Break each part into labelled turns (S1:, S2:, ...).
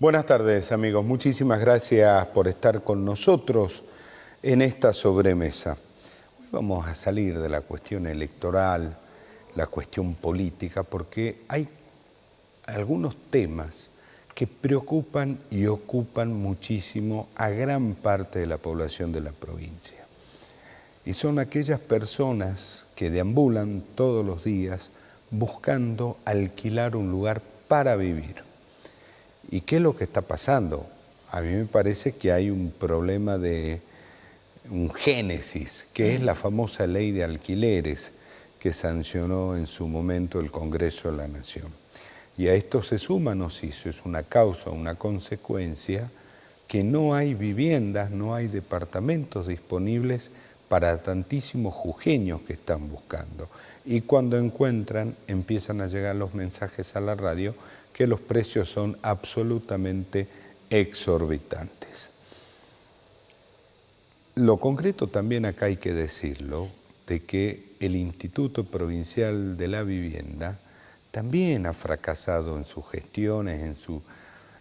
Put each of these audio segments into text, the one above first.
S1: Buenas tardes, amigos. Muchísimas gracias por estar con nosotros en esta sobremesa. Hoy vamos a salir de la cuestión electoral, la cuestión política, porque hay algunos temas que preocupan y ocupan muchísimo a gran parte de la población de la provincia. Y son aquellas personas que deambulan todos los días buscando alquilar un lugar para vivir. ¿Y qué es lo que está pasando? A mí me parece que hay un problema de un génesis, que es la famosa ley de alquileres que sancionó en su momento el Congreso de la Nación. Y a esto se suma, no sé si es una causa o una consecuencia, que no hay viviendas, no hay departamentos disponibles para tantísimos jujeños que están buscando. Y cuando encuentran, empiezan a llegar los mensajes a la radio que los precios son absolutamente exorbitantes. Lo concreto también acá hay que decirlo, de que el Instituto Provincial de la Vivienda también ha fracasado en sus gestiones,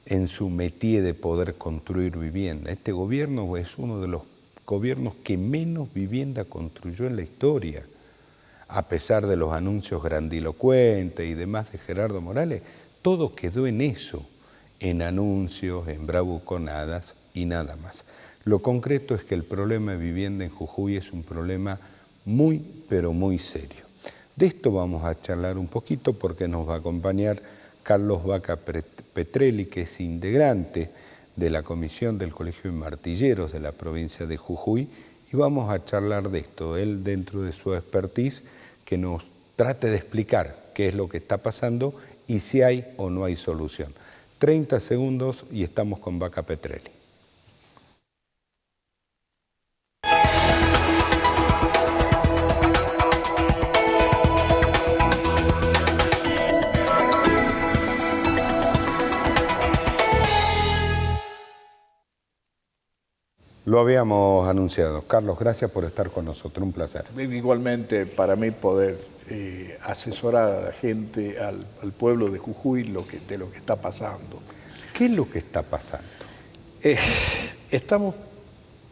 S1: en su métier de poder construir vivienda. Este gobierno es uno de los gobiernos que menos vivienda construyó en la historia, a pesar de los anuncios grandilocuentes y demás de Gerardo Morales. Todo quedó en eso, en anuncios, en bravuconadas y nada más. Lo concreto es que el problema de vivienda en Jujuy es un problema muy, pero muy serio. De esto vamos a charlar un poquito porque nos va a acompañar Carlos Vaca Petrelli, que es integrante de la Comisión del Colegio de Martilleros de la provincia de Jujuy, y vamos a charlar de esto. Él, dentro de su expertise, que nos trate de explicar qué es lo que está pasando y si hay o no hay solución. 30 segundos y estamos con Vaca Petrelli. Lo habíamos anunciado. Carlos, gracias por estar con nosotros, un placer.
S2: Igualmente para mí poder asesorar a la gente, al pueblo de Jujuy de lo que está pasando.
S1: ¿Qué es lo que está pasando?
S2: Estamos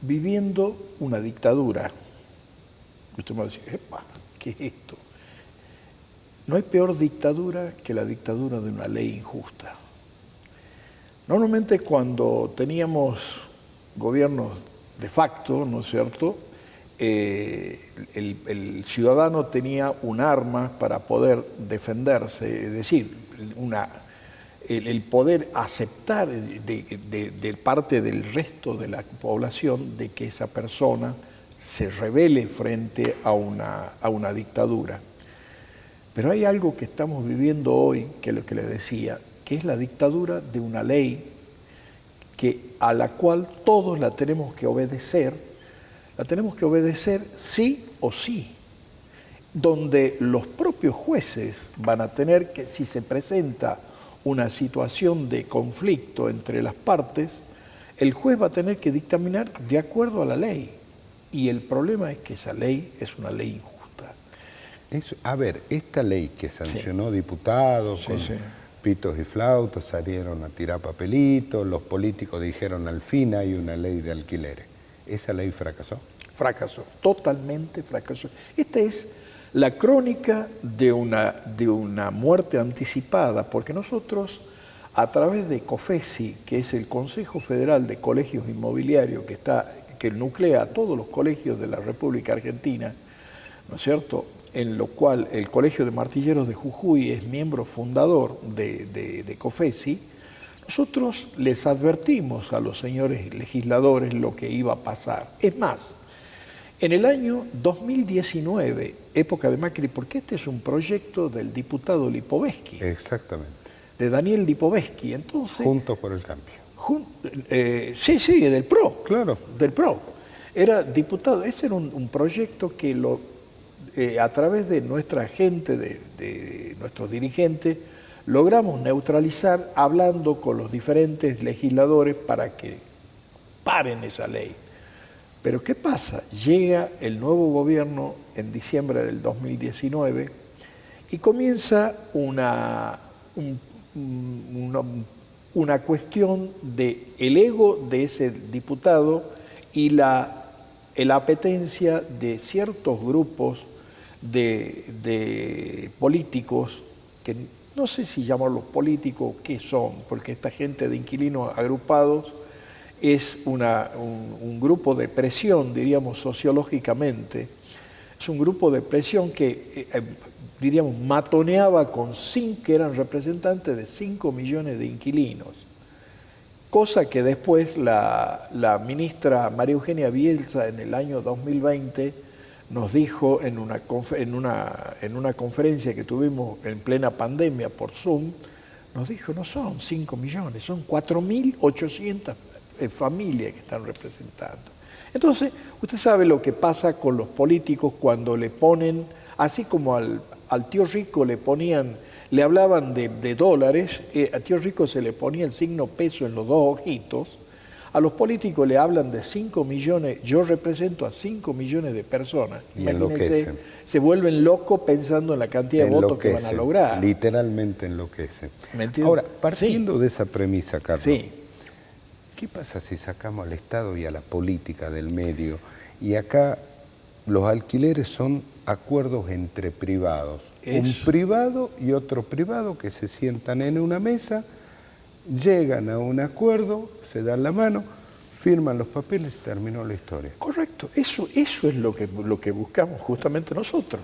S2: viviendo una dictadura. Usted me va a decir, epa, ¿qué es esto? No hay peor dictadura que la dictadura de una ley injusta. Normalmente cuando teníamos gobiernos de facto, ¿no es cierto?, el ciudadano tenía un arma para poder defenderse, es decir, el poder aceptar de parte del resto de la población de que esa persona se rebele frente a una dictadura. Pero hay algo que estamos viviendo hoy, que es lo que le decía, que es la dictadura de una ley a la cual todos la tenemos que obedecer sí o sí, donde los propios jueces van a tener que, si se presenta una situación de conflicto entre las partes, el juez va a tener que dictaminar de acuerdo a la ley. Y el problema es que esa ley es una ley injusta.
S1: A ver, esta ley que sancionó diputados con pitos y flautas, salieron a tirar papelitos, los políticos dijeron al fin hay una ley de alquileres. ¿Esa ley fracasó?
S2: Fracasó, totalmente fracasó. Esta es la crónica de una muerte anticipada, porque nosotros, a través de COFESI, que es el Consejo Federal de Colegios Inmobiliarios, que nuclea a todos los colegios de la República Argentina, ¿no es cierto?, en lo cual el Colegio de Martilleros de Jujuy es miembro fundador de COFESI, nosotros les advertimos a los señores legisladores lo que iba a pasar. Es más, en el año 2019, época de Macri, porque este es un proyecto del diputado Lipovetsky.
S1: Exactamente.
S2: De Daniel Lipovetsky. Entonces,
S1: Juntos por el Cambio.
S2: Sí, del PRO.
S1: Claro.
S2: Del PRO. Era diputado. Este era un proyecto que a través de nuestra gente, de nuestros dirigentes, logramos neutralizar hablando con los diferentes legisladores para que paren esa ley. Pero ¿qué pasa? Llega el nuevo gobierno en diciembre del 2019 y comienza un una cuestión de el ego de ese diputado y la apetencia de ciertos grupos de políticos, que no sé si llamarlos políticos, ¿qué son? Porque esta gente de inquilinos agrupados es un grupo de presión, diríamos sociológicamente, es un grupo de presión que, diríamos, matoneaba que eran representantes de 5 millones de inquilinos. Cosa que después la ministra María Eugenia Bielsa en el año 2020 nos dijo en una conferencia que tuvimos en plena pandemia por Zoom, nos dijo, no son 5 millones, son 4.800 familias que están representando. Entonces, usted sabe lo que pasa con los políticos cuando le ponen, así como al tío rico le hablaban de dólares, a tío rico se le ponía el signo peso en los dos ojitos, a los políticos le hablan de 5 millones, yo represento a 5 millones de personas, imagínense, se vuelven locos pensando en la cantidad de votos que van a lograr.
S1: Literalmente enloquecen.
S2: ¿Me entiendes?
S1: Ahora, partiendo de esa premisa, Carlos,
S2: sí.
S1: ¿Qué pasa si sacamos al Estado y a la política del medio? Y acá los alquileres son acuerdos entre privados. Un privado y otro privado que se sientan en una mesa, llegan a un acuerdo, se dan la mano, firman los papeles y terminó la historia.
S2: Correcto, eso es lo que buscamos justamente nosotros.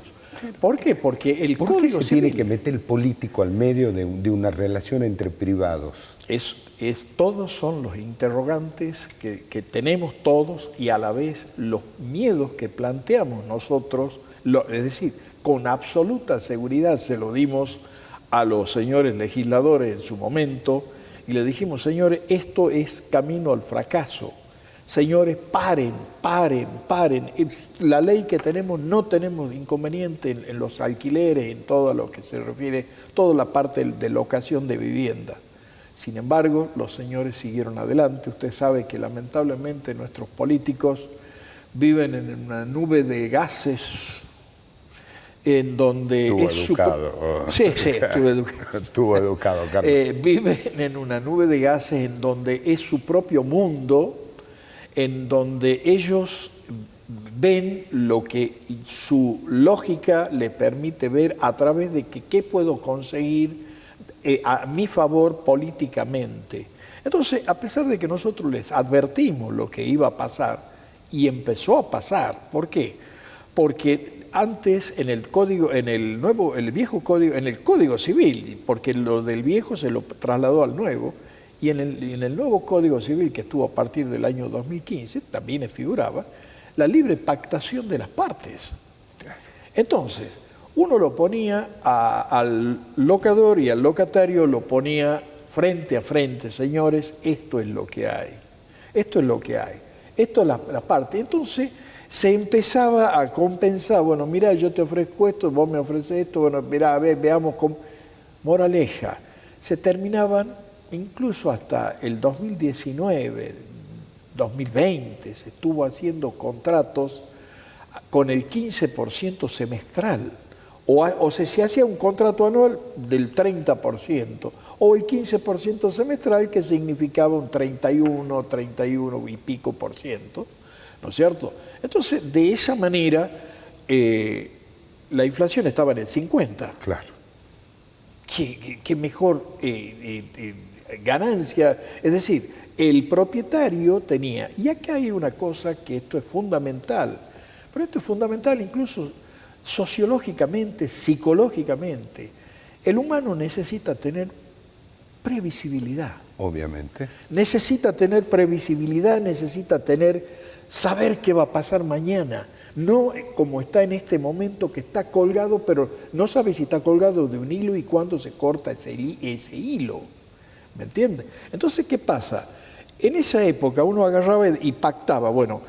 S2: ¿Por qué? Porque el Código
S1: Civil tiene que meter el político al medio de una relación entre privados.
S2: Todos son los interrogantes que tenemos todos y a la vez los miedos que planteamos nosotros, es decir, con absoluta seguridad se lo dimos a los señores legisladores en su momento y le dijimos, señores, esto es camino al fracaso. Señores, paren. La ley que tenemos, no tenemos inconveniente en los alquileres, en todo lo que se refiere, toda la parte de locación de vivienda. Sin embargo, los señores siguieron adelante. Usted sabe que lamentablemente nuestros políticos viven en una nube de gases en donde
S1: estuvo educado.
S2: Sí, estuvo educado.
S1: Estuvo educado, Carlos.
S2: Viven en una nube de gases en donde es su propio mundo, en donde ellos ven lo que su lógica le permite ver a través de qué puedo conseguir a mi favor políticamente. Entonces, a pesar de que nosotros les advertimos lo que iba a pasar, y empezó a pasar, ¿por qué? Porque antes en el código, en el viejo código, en el Código Civil, porque lo del viejo se lo trasladó al nuevo, y en el nuevo Código Civil que estuvo a partir del año 2015, también figuraba la libre pactación de las partes. Entonces, uno lo ponía al locador y al locatario lo ponía frente a frente, señores, esto es lo que hay, esto es lo que hay, esto es la parte. Entonces se empezaba a compensar, bueno, mira, yo te ofrezco esto, vos me ofreces esto, bueno, mira, a ver, veamos cómo. Moraleja, se terminaban, incluso hasta el 2019, 2020, se estuvo haciendo contratos con el 15% semestral. O se hacía un contrato anual del 30%, o el 15% semestral, que significaba un 31 y pico por ciento, ¿no es cierto? Entonces, de esa manera, la inflación estaba en el 50%.
S1: Claro.
S2: ¿Qué mejor ganancia? Es decir, el propietario tenía. Y acá hay una cosa que esto es fundamental, pero esto es fundamental incluso sociológicamente, psicológicamente. El humano necesita tener previsibilidad.
S1: Obviamente.
S2: Necesita tener previsibilidad, necesita saber qué va a pasar mañana. No como está en este momento, que está colgado, pero no sabe si está colgado de un hilo y cuándo se corta ese hilo. ¿Me entiende? Entonces, ¿qué pasa? En esa época uno agarraba y pactaba, bueno,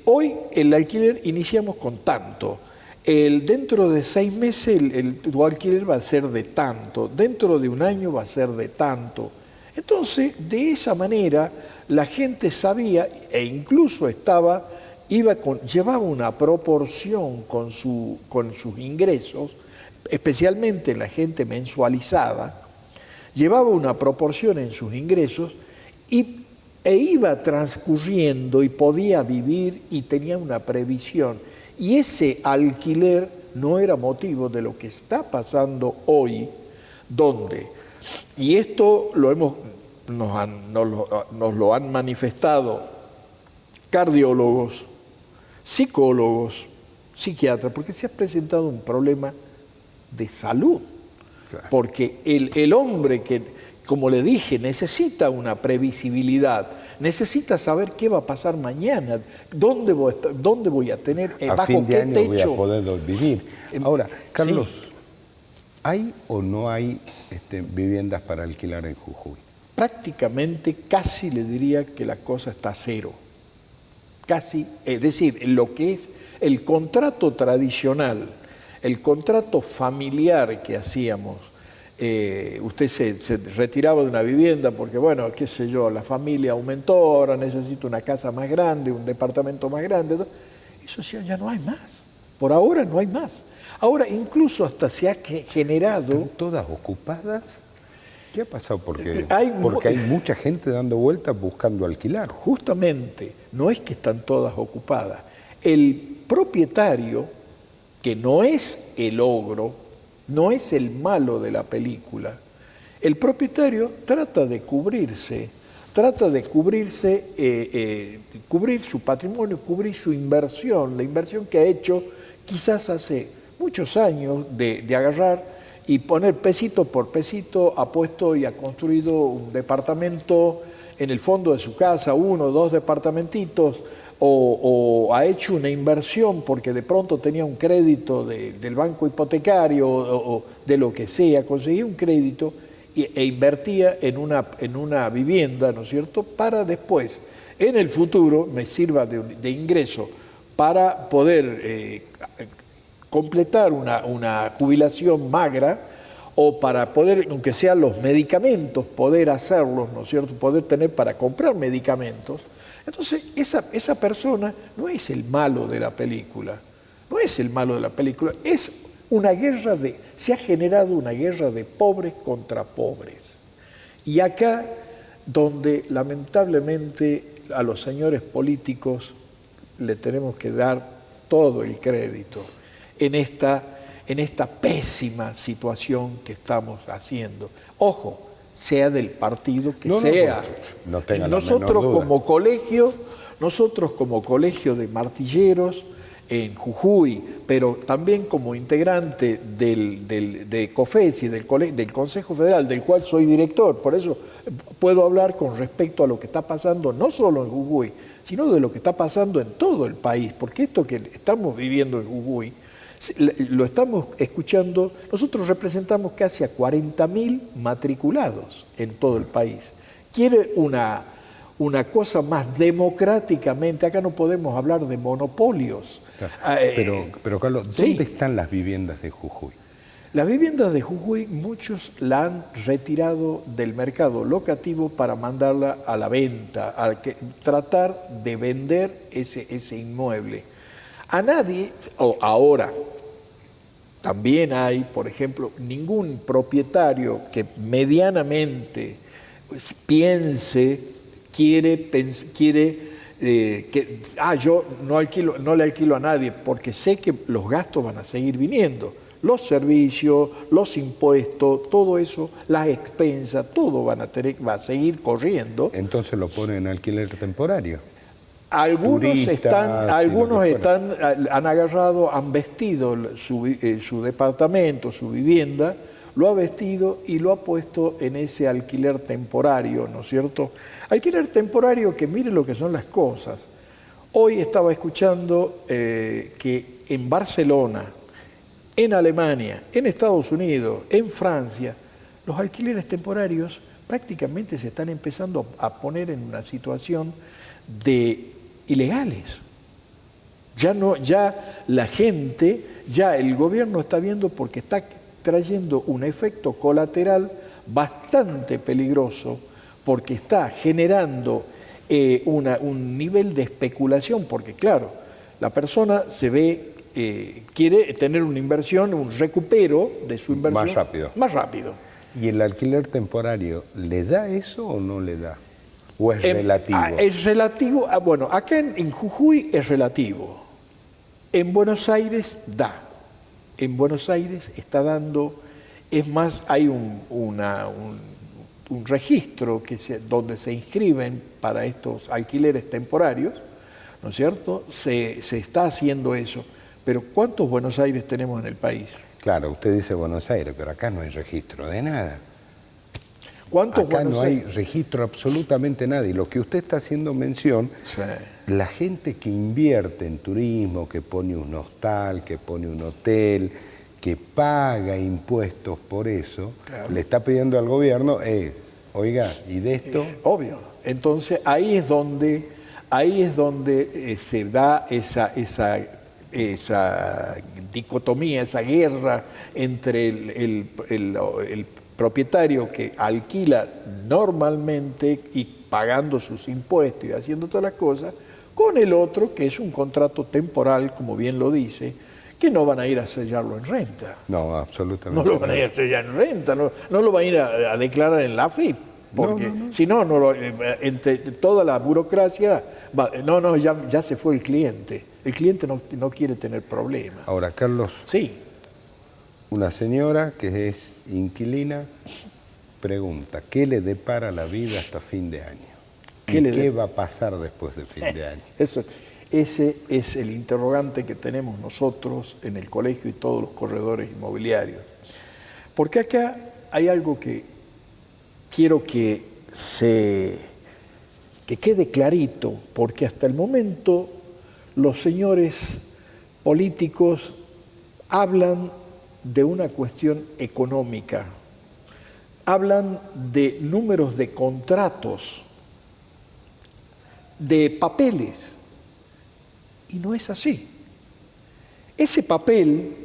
S2: hoy el alquiler iniciamos con tanto. Dentro de 6 meses tu alquiler va a ser de tanto, dentro de un año va a ser de tanto. Entonces, de esa manera, la gente sabía e incluso llevaba una proporción con sus ingresos, especialmente la gente mensualizada, llevaba una proporción en sus ingresos e iba transcurriendo y podía vivir y tenía una previsión. Y ese alquiler no era motivo de lo que está pasando hoy, donde, y esto nos lo han manifestado cardiólogos, psicólogos, psiquiatras, porque se ha presentado un problema de salud. Claro. Porque el hombre que, como le dije, necesita una previsibilidad, necesita saber qué va a pasar mañana, dónde voy a tener, bajo qué techo
S1: voy a poder vivir. Ahora, Carlos, sí. ¿Hay o no hay viviendas para alquilar en Jujuy?
S2: Prácticamente, casi le diría que la cosa está a cero. Casi, es decir, lo que es el contrato tradicional, el contrato familiar que hacíamos, usted se retiraba de una vivienda porque, bueno, qué sé yo, la familia aumentó, ahora necesito una casa más grande, un departamento más grande. Eso ya no hay más. Por ahora no hay más. Ahora incluso hasta se ha generado...
S1: ¿Están todas ocupadas? ¿Qué ha pasado? Porque hay mucha gente dando vueltas buscando alquilar.
S2: Justamente, no es que están todas ocupadas. El propietario, que no es el ogro, no es el malo de la película, el propietario trata de cubrirse, cubrir su patrimonio, cubrir su inversión, la inversión que ha hecho quizás hace muchos años de agarrar y poner pesito por pesito, ha puesto y ha construido un departamento en el fondo de su casa, 1 o 2 departamentitos, o ha hecho una inversión porque de pronto tenía un crédito del banco hipotecario o de lo que sea, conseguía un crédito e invertía en una vivienda, ¿no es cierto?, para después, en el futuro, me sirva de ingreso para poder completar una jubilación magra o para poder, aunque sean los medicamentos, poder hacerlos, ¿no es cierto?, poder tener para comprar medicamentos. Entonces, esa persona no es el malo de la película, no es el malo de la película, es una guerra se ha generado una guerra de pobres contra pobres. Y acá, donde lamentablemente a los señores políticos le tenemos que dar todo el crédito en esta pésima situación que estamos haciendo. Ojo, sea del partido que sea.
S1: No tenga
S2: nosotros
S1: la menor duda.
S2: Nosotros como colegio de martilleros en Jujuy, pero también como integrante de COFESI, del Consejo Federal, del cual soy director, por eso puedo hablar con respecto a lo que está pasando no solo en Jujuy, sino de lo que está pasando en todo el país, porque esto que estamos viviendo en Jujuy, lo estamos escuchando, nosotros representamos casi a 40.000 matriculados en todo el país. Quiere una cosa más democráticamente, acá no podemos hablar de monopolios.
S1: Pero Carlos, ¿dónde están las viviendas de Jujuy?
S2: Las viviendas de Jujuy, muchos la han retirado del mercado locativo para mandarla a la venta, tratar de vender ese inmueble. A nadie, ahora, también hay, por ejemplo, ningún propietario que medianamente piense, yo no le alquilo a nadie porque sé que los gastos van a seguir viniendo. Los servicios, los impuestos, todo eso, las expensas, todo va a seguir corriendo.
S1: Entonces lo ponen en alquiler temporario.
S2: Algunos han agarrado, han vestido su departamento, su vivienda, lo ha vestido y lo ha puesto en ese alquiler temporario, ¿no es cierto? Alquiler temporario que mire lo que son las cosas. Hoy estaba escuchando que en Barcelona, en Alemania, en Estados Unidos, en Francia, los alquileres temporarios prácticamente se están empezando a poner en una situación de ilegales. Ya la gente, ya el gobierno está viendo porque está trayendo un efecto colateral bastante peligroso, porque está generando un nivel de especulación, porque claro, la persona se ve, quiere tener una inversión, un recupero de su inversión
S1: más
S2: rápido.
S1: ¿Y el alquiler temporario le da eso o no le da? ¿O es relativo?
S2: Es relativo, bueno, acá en Jujuy es relativo. En Buenos Aires da. En Buenos Aires está dando, es más, hay un registro donde se inscriben para estos alquileres temporarios, ¿no es cierto? Se está haciendo eso. Pero ¿cuántos Buenos Aires tenemos en el país?
S1: Claro, usted dice Buenos Aires, pero acá no hay registro de nada.
S2: ¿Cuántos
S1: acá
S2: Buenos
S1: no hay
S2: Aires?
S1: registro absolutamente nada. Y lo que usted está haciendo mención,
S2: Sí.
S1: la gente que invierte en turismo, que pone un hostal, que pone un hotel, que paga impuestos por eso,
S2: Claro.
S1: le está pidiendo al gobierno, oiga, ¿y de esto?
S2: Obvio. Entonces ahí es donde se da esa dicotomía, esa guerra entre el propietario que alquila normalmente y pagando sus impuestos y haciendo todas las cosas, con el otro que es un contrato temporal, como bien lo dice, que no van a ir a sellarlo en renta.
S1: No, absolutamente.
S2: No lo van a ir a sellar en renta, no lo van a ir a declarar en la AFIP. Porque si no, entre toda la burocracia, ya se fue el cliente. El cliente no quiere tener problemas.
S1: Ahora, Carlos,
S2: Sí,
S1: una señora que es inquilina pregunta, ¿qué le depara la vida hasta fin de año? ¿Qué va a pasar después de fin de año?
S2: ese es el interrogante que tenemos nosotros en el colegio y todos los corredores inmobiliarios. Porque acá hay algo que quiero que quede clarito, porque hasta el momento los señores políticos hablan de una cuestión económica, hablan de números de contratos, de papeles, y no es así. Ese papel,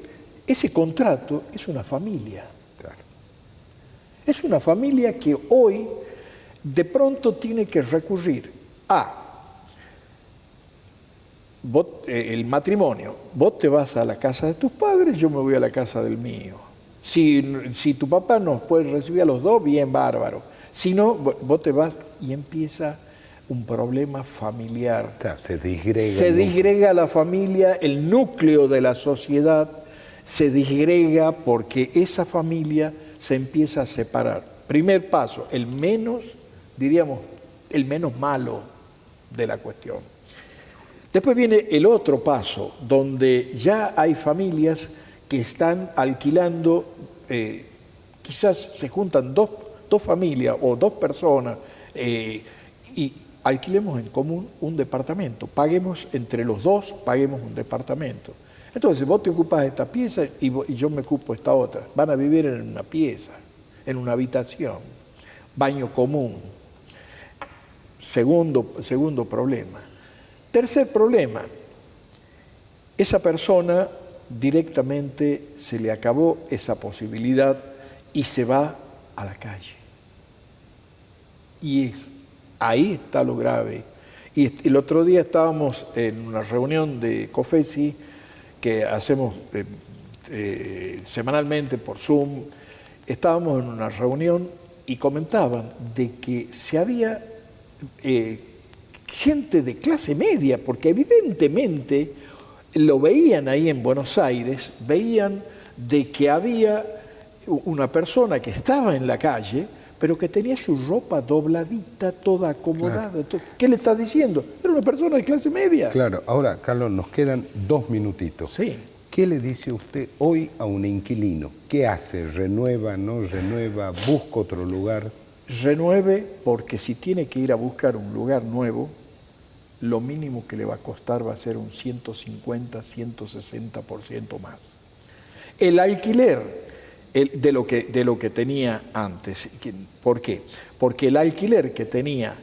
S2: ese contrato es una familia.
S1: Claro.
S2: Es una familia que hoy de pronto tiene que recurrir a el matrimonio. Vos te vas a la casa de tus padres, yo me voy a la casa del mío. Si tu papá nos puede recibir a los dos, bien bárbaro. Si no, vos te vas y empieza un problema familiar.
S1: Claro, se disgrega.
S2: Se disgrega la familia, el núcleo de la sociedad se disgrega porque esa familia se empieza a separar. Primer paso, el menos malo de la cuestión. Después viene el otro paso, donde ya hay familias que están alquilando, quizás se juntan dos familias o dos personas y alquilemos en común un departamento, paguemos entre los dos, paguemos un departamento. Entonces vos te ocupas de esta pieza y yo me ocupo de esta otra. Van a vivir en una pieza, en una habitación, baño común. Segundo problema. Tercer problema, esa persona directamente se le acabó esa posibilidad y se va a la calle. Y ahí está lo grave. Y el otro día estábamos en una reunión de COFESI que hacemos semanalmente por Zoom. Estábamos en una reunión y comentaban de que se había gente de clase media, porque evidentemente lo veían ahí en Buenos Aires, veían de que había una persona que estaba en la calle, pero que tenía su ropa dobladita, toda acomodada. Claro. ¿Qué le está diciendo? Era una persona de clase media.
S1: Claro. Ahora, Carlos, nos quedan 2 minutitos.
S2: Sí.
S1: ¿Qué le dice usted hoy a un inquilino? ¿Qué hace? ¿Renueva, no renueva? ¿Busca otro lugar?
S2: Renueve, porque si tiene que ir a buscar un lugar nuevo, lo mínimo que le va a costar va a ser un 150, 160% más. El alquiler de lo que tenía antes. ¿Por qué? Porque el alquiler que tenía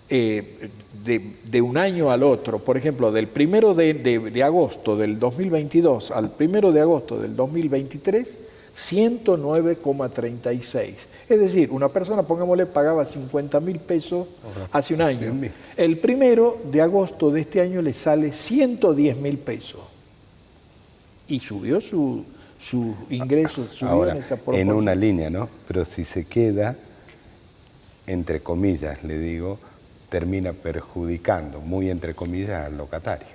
S2: de un año al otro, por ejemplo, del 1 de agosto del 2022 al 1 de agosto del 2023, 109,36. Es decir, una persona, pongámosle, pagaba 50.000 pesos hace un año. El 1 de agosto de este año le sale 110.000 pesos. Y subió su sus ingresos subieron
S1: Ahora,
S2: esa proporción.
S1: en una línea, ¿no? Pero si se queda, entre comillas, le digo, termina perjudicando, muy entre comillas, al locatario,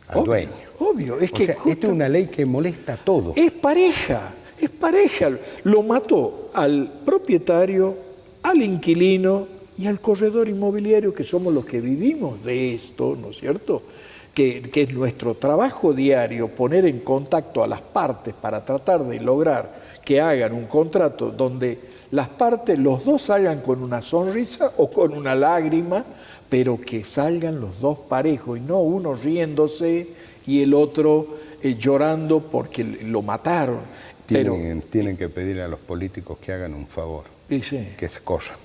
S1: al dueño.
S2: Obvio, es
S1: O
S2: que
S1: sea, esta es una ley que molesta a todos.
S2: es pareja. Lo mató al propietario, al inquilino y al corredor inmobiliario, que somos los que vivimos de esto, ¿no es cierto? Que es nuestro trabajo diario, poner en contacto a las partes para tratar de lograr que hagan un contrato donde las partes, los dos salgan con una sonrisa o con una lágrima, pero que salgan los dos parejos y no uno riéndose y el otro llorando porque lo mataron.
S1: Tienen que pedirle a los políticos que hagan un favor,
S2: sí.
S1: que se corran.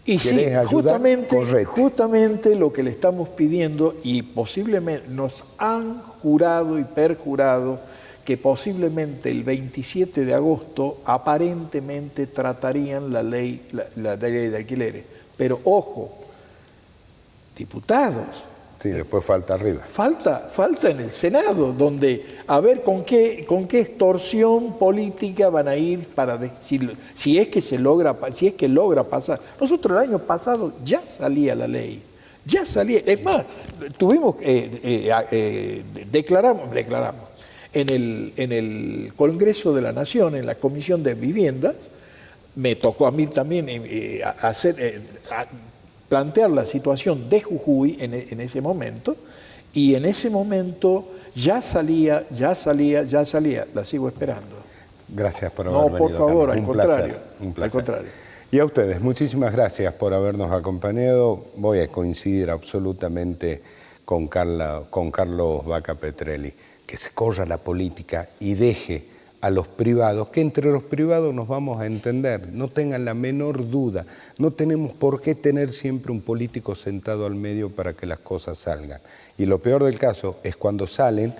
S2: Y sí,
S1: ayudar?
S2: justamente lo que le estamos pidiendo, y posiblemente nos han jurado y perjurado que posiblemente el 27 de agosto aparentemente tratarían la ley de alquileres. Pero ojo, diputados.
S1: Sí, después falta arriba.
S2: Falta en el Senado, donde a ver con qué extorsión política van a ir para decir, si es que logra pasar. Nosotros el año pasado ya salía la ley, ya salía. Es más, declaramos en el Congreso de la Nación, en la Comisión de Viviendas, me tocó a mí también plantear la situación de Jujuy en ese momento, y en ese momento ya salía, la sigo esperando.
S1: Gracias por haber venido.
S2: No, por favor,
S1: Carlos.
S2: al contrario.
S1: Un placer.
S2: Al contrario.
S1: Y a ustedes, muchísimas gracias por habernos acompañado. Voy a coincidir absolutamente con Carlos Vaca Petrelli, que se corra la política y deje a los privados, que entre los privados nos vamos a entender, no tengan la menor duda, no tenemos por qué tener siempre un político sentado al medio para que las cosas salgan. Y lo peor del caso es cuando salen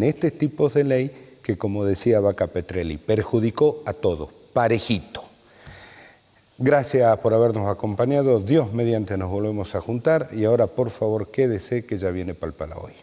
S1: este tipo de ley que, como decía Vaca Petrelli, perjudicó a todos, parejito. Gracias por habernos acompañado, Dios mediante nos volvemos a juntar, y ahora por favor quédese que ya viene Palpala Hoy.